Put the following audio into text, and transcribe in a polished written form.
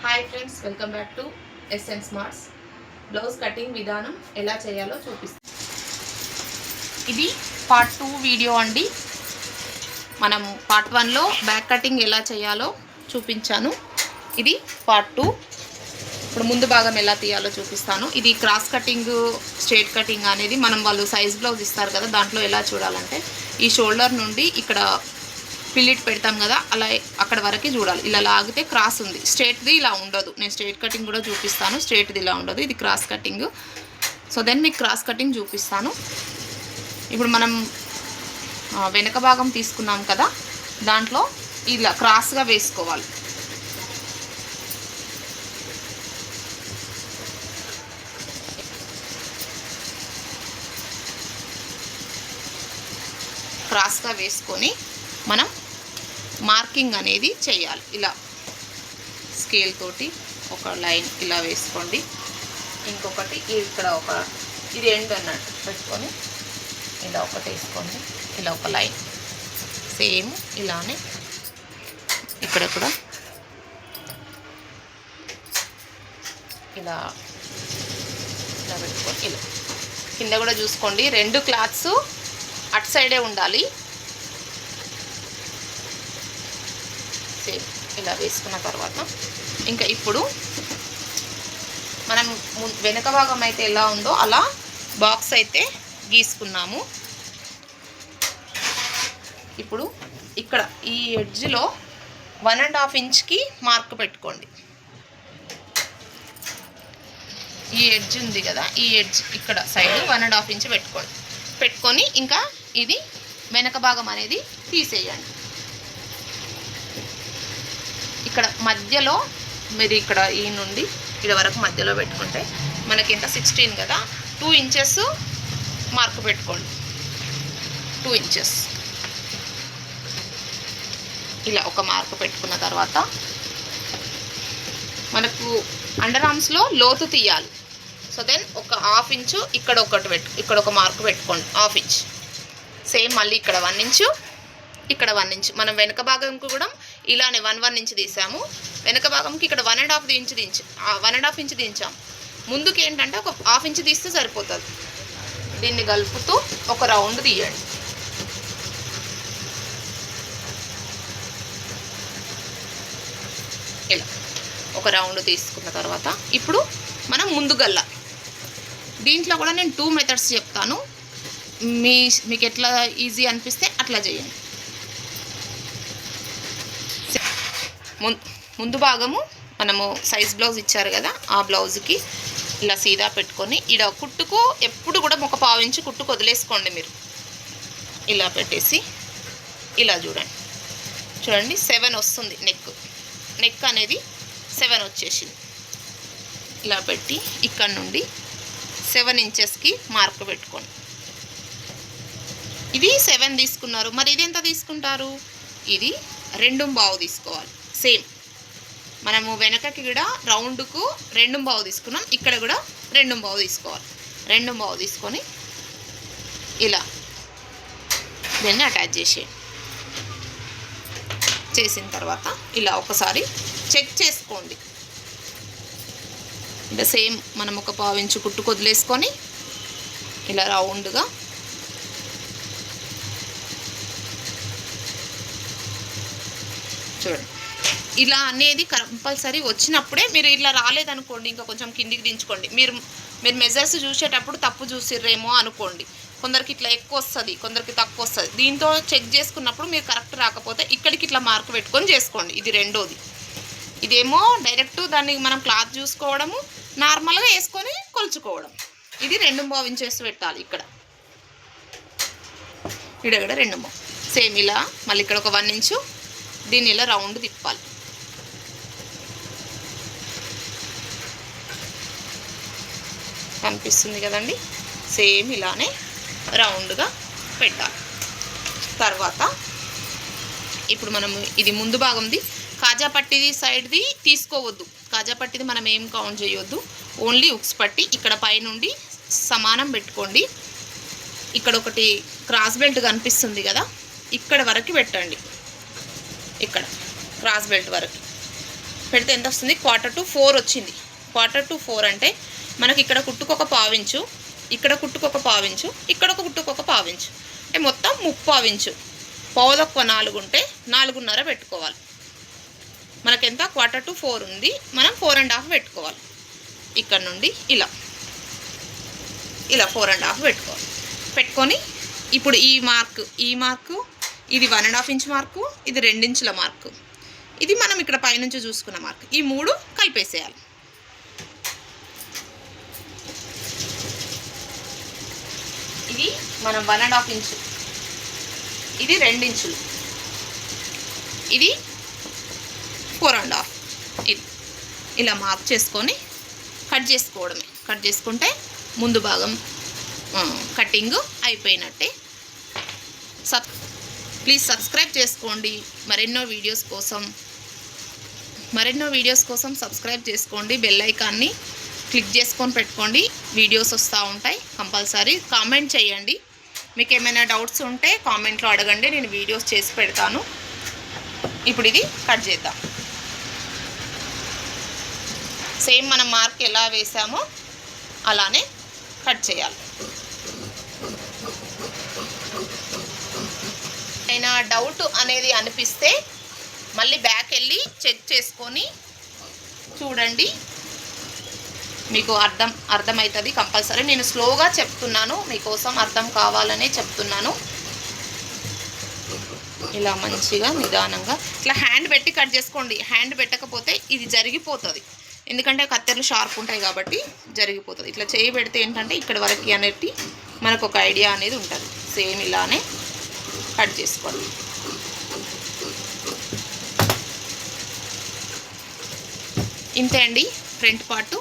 Hi friends, welcome back to S N smarts. Blouse cutting విధానం ఎలా చేయాలో చూపిస్తాను. ఇది పార్ట్ 2 వీడియో అండి. మనం పార్ట్ 1లో బ్యాక్ కటింగ్ ఎలా చేయాలో చూపించాను. ఇది పార్ట్ 2. ఇప్పుడు ముందు భాగం ఎలా తీయాలో చూపిస్తాను. ఇది క్రాస్ కటింగ్, స్ట్రైట్ కటింగ్ అనేది మనం వాళ్ళు సైజ్ బ్లౌజ్ ఇస్తారు కదా, దాంట్లో ఎలా చూడాలంటే ఈ షోల్డర్ నుండి ఇక్కడ పిల్లిట్ పెడతాం కదా, అలా అక్కడ వరకు చూడాలి. ఇలా లాగితే క్రాస్ ఉంది, స్ట్రైట్ది ఇలా ఉండదు. నేను స్ట్రైట్ కటింగ్ కూడా చూపిస్తాను. స్ట్రైట్ది ఇలా ఉండదు, ఇది క్రాస్ కటింగ్. సో దెన్ మీకు క్రాస్ కటింగ్ చూపిస్తాను. ఇప్పుడు మనం వెనక భాగం తీసుకున్నాం కదా, దాంట్లో ఇలా క్రాస్గా వేసుకోవాలి. క్రాస్గా వేసుకొని మనం మార్కింగ్ అనేది చేయాలి. ఇలా స్కేల్ తోటి ఒక లైన్ ఇలా వేసుకోండి. ఇంకొకటి ఇక్కడ ఇది ఎండ్ అన్నట్టు పెట్టుకొని ఇలా ఒకటి వేసుకోండి. ఇలా ఒక లైన్ సేమ్ ఇలానే ఇక్కడ కూడా ఇలా ఇలా పెట్టుకొని ఇలా కింద కూడా చూసుకోండి. 2 క్లాత్స్ అటు సైడే ఉండాలి. ఇలా వేసుకున్న తర్వాత ఇంకా ఇప్పుడు మనం వెనక భాగం అయితే ఎలా ఉందో అలా బాక్స్ అయితే గీసుకున్నాము. ఇప్పుడు ఇక్కడ ఈ ఎడ్జ్లో 1.5 ఇంచ్కి మార్క్ పెట్టుకోండి. ఈ ఎడ్జ్ ఉంది కదా, ఈ ఎడ్జ్ ఇక్కడ సైడ్ 1.5 ఇంచ్ పెట్టుకొని ఇంకా ఇది వెనక భాగం అనేది తీసేయండి. ఇక్కడ మధ్యలో మీరు ఇక్కడ ఈ నుండి ఇక్కడ వరకు మధ్యలో పెట్టుకుంటే మనకి ఎంత 16 కదా, 2 ఇంచెస్ మార్క్ పెట్టుకోండి. 2 ఇంచెస్ ఇలా ఒక మార్క్ పెట్టుకున్న తర్వాత మనకు అండర్ ఆర్మ్స్లో లోతు తీయాలి. సో దెన్ ఒక 1/2 ఇంచు ఇక్కడ ఇక్కడ ఒక మార్క్ పెట్టుకోండి. 1/2 ఇంచ్ సేమ్ మళ్ళీ ఇక్కడ 1 ఇంచు, ఇక్కడ 1 ఇంచ్. మనం వెనక భాగంకి కూడా ఇలానే 1 ఇంచ్ తీసాము. వెనక భాగంకి ఇక్కడ 1.5 ఇంచ్ దించాము. ముందుకు ఏంటంటే ఒక 1/2 ఇంచ్ తీస్తే సరిపోతుంది. దీన్ని కలుపుతూ ఒక రౌండ్ తీయండి. ఇలా ఒక రౌండ్ తీసుకున్న తర్వాత ఇప్పుడు మనం ముందు గల్ల దీంట్లో కూడా నేను 2 మెథడ్స్ చెప్తాను. మీకు ఎట్లా ఈజీ అనిపిస్తే అట్లా చేయండి. ముందు భాగము మనము సైజ్ బ్లౌజ్ ఇచ్చారు కదా, ఆ బ్లౌజ్కి ఇలా సీదా పెట్టుకొని ఈడ కుట్టుకు ఎప్పుడు కూడా 1/4 ఇంచు కుట్టుకు వదిలేసుకోండి. మీరు ఇలా పెట్టేసి ఇలా చూడండి 7 వస్తుంది. నెక్ అనేది 7 వచ్చేసింది. ఇలా పెట్టి ఇక్కడ నుండి 7 ఇంచెస్కి మార్క్ పెట్టుకోండి. ఇది 7 తీసుకున్నారు, మరి ఇది ఎంత తీసుకుంటారు? ఇది 2.5 తీసుకోవాలి. సేమ్ మనము వెనకకి కూడా రౌండ్కు 2.5 తీసుకున్నాం, ఇక్కడ కూడా 2.5 తీసుకోవాలి. 2.5 తీసుకొని ఇలా దీన్ని అటాచ్ చేసిన తర్వాత ఇలా ఒకసారి చెక్ చేసుకోండి. అంటే సేమ్ మనం 1/4 ఇంచు కుట్టుకు వదిలేసుకొని ఇలా రౌండ్గా చూడండి. ఇలా అనేది కంపల్సరీ వచ్చినప్పుడే, మీరు ఇలా రాలేదనుకోండి ఇంకా కొంచెం కిందికి దించుకోండి. మీరు మెజర్స్ చూసేటప్పుడు తప్పు చూసిర్రేమో అనుకోండి. కొందరికి ఇట్లా ఎక్కువ వస్తుంది, కొందరికి తక్కువ వస్తుంది. దీంతో చెక్ చేసుకున్నప్పుడు మీరు కరెక్ట్ రాకపోతే ఇక్కడికి ఇట్లా మార్క్ పెట్టుకొని చేసుకోండి. ఇది రెండోది. ఇదేమో డైరెక్ట్ దాన్ని మనం క్లాత్ చూసుకోవడము, నార్మల్గా వేసుకొని కొలుచుకోవడం. ఇది 2.5 ఇంచెస్ పెట్టాలి. ఇక్కడ 2.5 సేమ్ ఇలా మళ్ళీ ఇక్కడ ఒక 1 ఇంచు దీన్ని ఇలా రౌండ్ తిప్పాలి. కనిపిస్తుంది కదండి, సేమ్ ఇలానే రౌండ్గా పెట్టాలి. తర్వాత ఇప్పుడు మనం ఇది ముందు భాగంది కాజా పట్టిది సైడ్ది తీసుకోవద్దు. కాజా పట్టిది మనం ఏం కౌంట్ చేయొద్దు, ఓన్లీ ఉక్స్ పట్టి ఇక్కడ పైనుండి సమానం పెట్టుకోండి. ఇక్కడ ఒకటి క్రాస్ బెల్ట్ కనిపిస్తుంది కదా, ఇక్కడ వరకు పెట్టండి. ఇక్కడ క్రాస్ బెల్ట్ వరకు పెడితే ఎంత వస్తుంది? 3/4 వచ్చింది. 3/4 అంటే మనకి ఇక్కడ కుట్టుకు ఒక పావించు, ఇక్కడ కుట్టుకు ఒక పావించు, ఇక్కడ ఒక కుట్టుకు ఒక పావించు, అంటే మొత్తం 3/4 ఇంచు. 4 ఉంటే 4.5 పెట్టుకోవాలి. మనకెంత? 3/4 ఉంది, మనం 4.5 పెట్టుకోవాలి. ఇక్కడ నుండి ఇలా 4.5 పెట్టుకోవాలి. పెట్టుకొని ఇప్పుడు ఈ మార్కు ఇది 1.5 ఇంచ్ మార్కు, ఇది 2 ఇంచుల మార్కు, ఇది మనం ఇక్కడ పైనుంచి చూసుకున్న మార్కు, ఈ 3 కలిపేసేయాలి. ఇది మనం 1.5 ఇంచు, ఇది 2 ఇంచులు, ఇది 4.5. ఇది ఇలా మార్క్ చేసుకొని కట్ చేసుకోవడమే. కట్ చేసుకుంటే ముందు భాగం కటింగ్ అయిపోయినట్టే. ప్లీజ్ సబ్స్క్రైబ్ చేసుకోండి. మరెన్నో వీడియోస్ కోసం సబ్స్క్రైబ్ చేసుకోండి. బెల్ ఐకాన్ని క్లిక్ చేసుకొని పెట్టుకోండి. వీడియోస్ వస్తూ ఉంటాయి. కంపల్సరీ కామెంట్ చేయండి. మీకు ఏమైనా డౌట్స్ ఉంటే కామెంట్లో అడగండి, నేను వీడియోస్ చేసి పెడతాను. ఇప్పుడు ఇది కట్ చేద్దాం. సేమ్ మనం మార్క్ ఎలా వేసామో అలానే కట్ చేయాలి. ఏమైనా డౌట్ అనేది అనిపిస్తే మళ్ళీ బ్యాక్ వెళ్ళి చెక్ చేసుకొని చూడండి, మీకు అర్థమవుతుంది కంపల్సరీ. నేను స్లోగా చెప్తున్నాను, మీకోసం అర్థం కావాలనే చెప్తున్నాను. ఇలా మంచిగా నిదానంగా ఇట్లా హ్యాండ్ పెట్టి కట్ చేసుకోండి. హ్యాండ్ పెట్టకపోతే ఇది జరిగిపోతుంది, ఎందుకంటే కత్తెరలు షార్ప్ ఉంటాయి కాబట్టి జరిగిపోతుంది. ఇట్లా చేయి పెడితే ఏంటంటే ఇక్కడ వరకు అనేది మనకు ఒక ఐడియా అనేది ఉంటుంది. సేమ్ ఇలానే కట్ చేసుకోండి. ఇంతే అండి ఫ్రంట్ పార్టు.